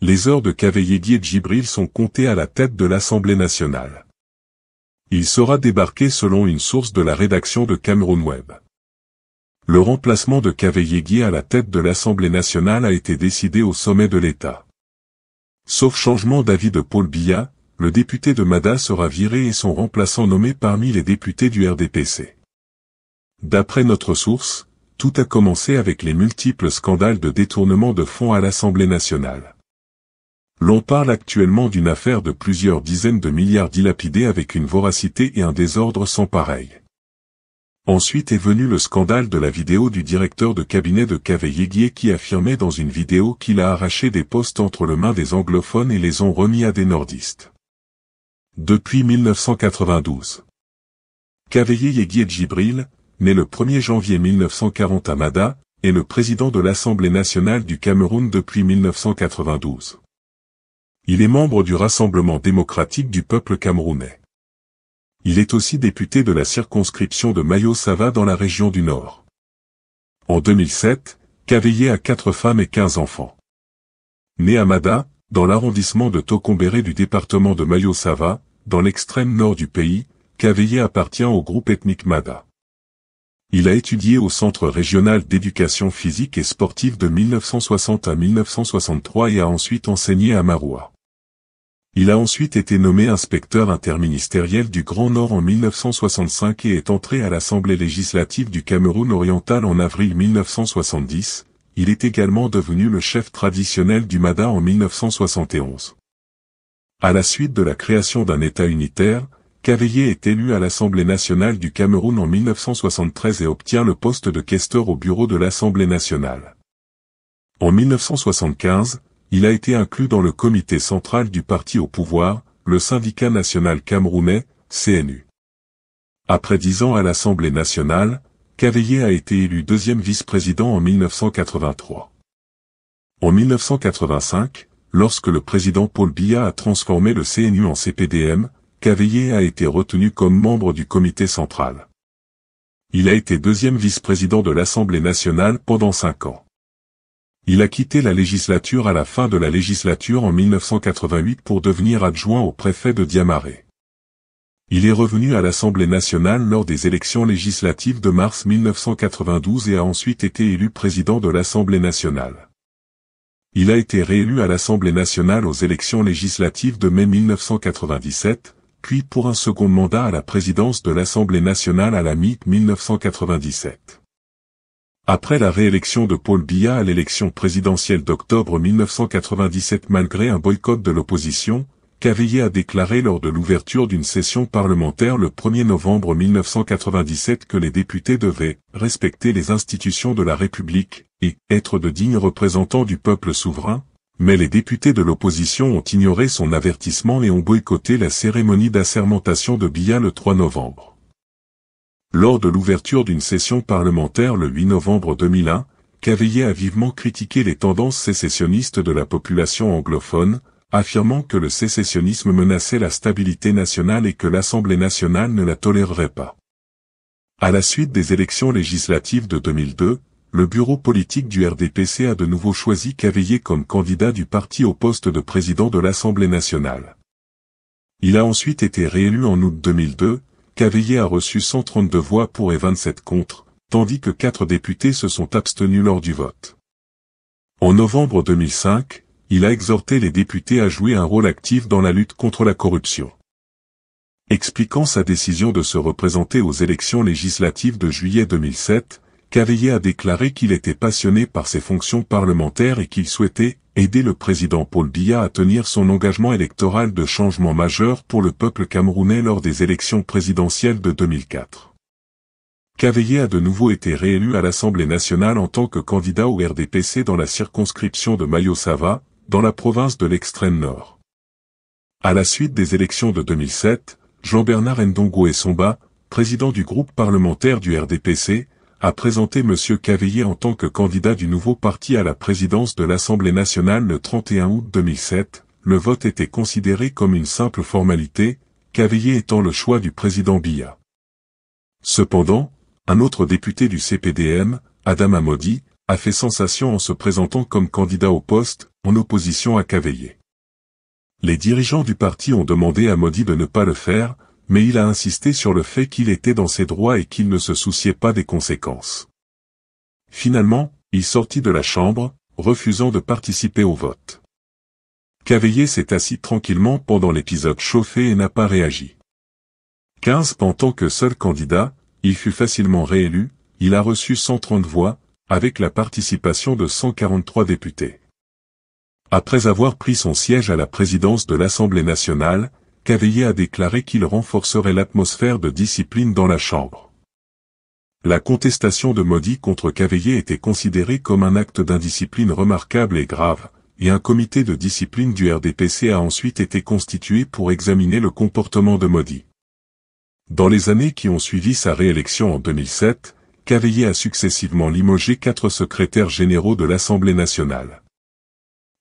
Les heures de Kaveye Djibril sont comptées à la tête de l'Assemblée nationale. Il sera débarqué selon une source de la rédaction de Cameroun Web. Le remplacement de Kaveye à la tête de l'Assemblée nationale a été décidé au sommet de l'État. Sauf changement d'avis de Paul Biya, le député de Mada sera viré et son remplaçant nommé parmi les députés du RDPC. D'après notre source, tout a commencé avec les multiples scandales de détournement de fonds à l'Assemblée nationale. L'on parle actuellement d'une affaire de plusieurs dizaines de milliards dilapidés avec une voracité et un désordre sans pareil. Ensuite est venu le scandale de la vidéo du directeur de cabinet de Kaveye qui affirmait dans une vidéo qu'il a arraché des postes entre les mains des anglophones et les ont remis à des nordistes. Depuis 1992. Kaveye Djibril, né le 1er janvier 1940 à Mada, est le président de l'Assemblée nationale du Cameroun depuis 1992. Il est membre du Rassemblement démocratique du peuple camerounais. Il est aussi député de la circonscription de Mayo-Sava dans la région du Nord. En 2007, Kaveye a 4 femmes et 15 enfants. Né à Mada, dans l'arrondissement de Tokombéré du département de Mayo-Sava, dans l'extrême nord du pays, Kaveye appartient au groupe ethnique Mada. Il a étudié au Centre régional d'éducation physique et sportive de 1960 à 1963 et a ensuite enseigné à Maroua. Il a ensuite été nommé inspecteur interministériel du Grand Nord en 1965 et est entré à l'Assemblée législative du Cameroun oriental en avril 1970. Il est également devenu le chef traditionnel du Mada en 1971. À la suite de la création d'un État unitaire, Kaveye est élu à l'Assemblée nationale du Cameroun en 1973 et obtient le poste de questeur au bureau de l'Assemblée nationale. En 1975, il a été inclus dans le comité central du parti au pouvoir, le syndicat national camerounais, CNU. Après 10 ans à l'Assemblée nationale, Kaveye a été élu deuxième vice-président en 1983. En 1985, lorsque le président Paul Biya a transformé le CNU en CPDM, Kaveye a été retenu comme membre du comité central. Il a été deuxième vice-président de l'Assemblée nationale pendant 5 ans. Il a quitté la législature à la fin de la législature en 1988 pour devenir adjoint au préfet de Diamaré. Il est revenu à l'Assemblée nationale lors des élections législatives de mars 1992 et a ensuite été élu président de l'Assemblée nationale. Il a été réélu à l'Assemblée nationale aux élections législatives de mai 1997, puis pour un second mandat à la présidence de l'Assemblée nationale à la mi-1997. Après la réélection de Paul Biya à l'élection présidentielle d'octobre 1997 malgré un boycott de l'opposition, Kaveye a déclaré lors de l'ouverture d'une session parlementaire le 1er novembre 1997 que les députés devaient respecter les institutions de la République et être de dignes représentants du peuple souverain, mais les députés de l'opposition ont ignoré son avertissement et ont boycotté la cérémonie d'assermentation de Biya le 3 novembre. Lors de l'ouverture d'une session parlementaire le 8 novembre 2001, Kaveye a vivement critiqué les tendances sécessionnistes de la population anglophone, affirmant que le sécessionnisme menaçait la stabilité nationale et que l'Assemblée nationale ne la tolérerait pas. À la suite des élections législatives de 2002, le bureau politique du RDPC a de nouveau choisi Kaveye comme candidat du parti au poste de président de l'Assemblée nationale. Il a ensuite été réélu en août 2002, Kaveye a reçu 132 voix pour et 27 contre, tandis que 4 députés se sont abstenus lors du vote. En novembre 2005, il a exhorté les députés à jouer un rôle actif dans la lutte contre la corruption. Expliquant sa décision de se représenter aux élections législatives de juillet 2007, Kaveye a déclaré qu'il était passionné par ses fonctions parlementaires et qu'il souhaitait aider le président Paul Biya à tenir son engagement électoral de changement majeur pour le peuple camerounais lors des élections présidentielles de 2004. Kaveye a de nouveau été réélu à l'Assemblée nationale en tant que candidat au RDPC dans la circonscription de Mayo-Sava, dans la province de l'extrême nord. À la suite des élections de 2007, Jean-Bernard Ndongo Essomba, président du groupe parlementaire du RDPC, a présenté M. Kaveye en tant que candidat du nouveau parti à la présidence de l'Assemblée nationale le 31 août 2007. Le vote était considéré comme une simple formalité, Kaveye étant le choix du président Biya. Cependant, un autre député du CPDM, Adam Amodi, a fait sensation en se présentant comme candidat au poste, en opposition à Cavaillé. Les dirigeants du parti ont demandé à Modi de ne pas le faire, mais il a insisté sur le fait qu'il était dans ses droits et qu'il ne se souciait pas des conséquences. Finalement, il sortit de la chambre, refusant de participer au vote. Cavaillé s'est assis tranquillement pendant l'épisode chauffé et n'a pas réagi. 15 en tant que seul candidat, il fut facilement réélu, il a reçu 130 voix, avec la participation de 143 députés. Après avoir pris son siège à la présidence de l'Assemblée nationale, Cavaillé a déclaré qu'il renforcerait l'atmosphère de discipline dans la Chambre. La contestation de Modi contre Cavaillé était considérée comme un acte d'indiscipline remarquable et grave, et un comité de discipline du RDPC a ensuite été constitué pour examiner le comportement de Modi. Dans les années qui ont suivi sa réélection en 2007, Cavaillé a successivement limogé 4 secrétaires généraux de l'Assemblée nationale.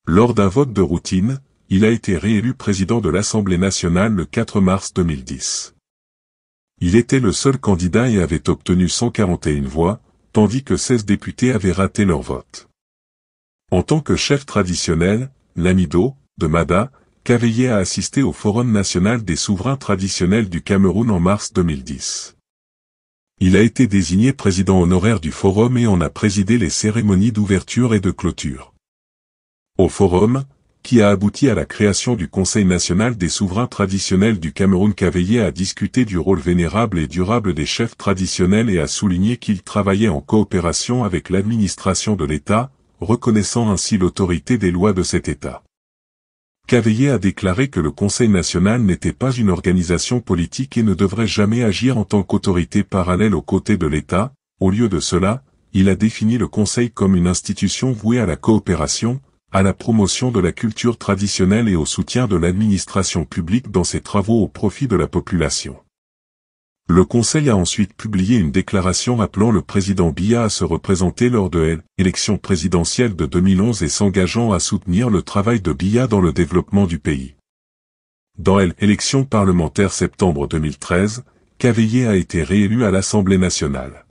Lors d'un vote de routine, il a été réélu président de l'Assemblée nationale le 4 mars 2010. Il était le seul candidat et avait obtenu 141 voix, tandis que 16 députés avaient raté leur vote. En tant que chef traditionnel, Lamido, de Mada, Cavaillé a assisté au Forum national des souverains traditionnels du Cameroun en mars 2010. Il a été désigné président honoraire du Forum et en a présidé les cérémonies d'ouverture et de clôture. Au Forum, qui a abouti à la création du Conseil national des souverains traditionnels du Cameroun, Cavaillé a discuté du rôle vénérable et durable des chefs traditionnels et a souligné qu'ils travaillaient en coopération avec l'administration de l'État, reconnaissant ainsi l'autorité des lois de cet État. Cavaillé a déclaré que le Conseil national n'était pas une organisation politique et ne devrait jamais agir en tant qu'autorité parallèle aux côtés de l'État. Au lieu de cela, il a défini le Conseil comme une institution vouée à la coopération, à la promotion de la culture traditionnelle et au soutien de l'administration publique dans ses travaux au profit de la population. Le Conseil a ensuite publié une déclaration appelant le président Biya à se représenter lors de l'élection présidentielle de 2011 et s'engageant à soutenir le travail de Biya dans le développement du pays. Dans l'élection parlementaire septembre 2013, Cavaillé a été réélu à l'Assemblée nationale.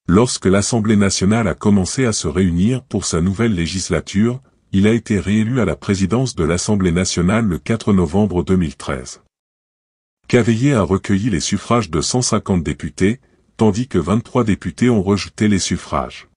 Lorsque l'Assemblée nationale a commencé à se réunir pour sa nouvelle législature, il a été réélu à la présidence de l'Assemblée nationale le 4 novembre 2013. Cavaillé a recueilli les suffrages de 150 députés, tandis que 23 députés ont rejeté les suffrages.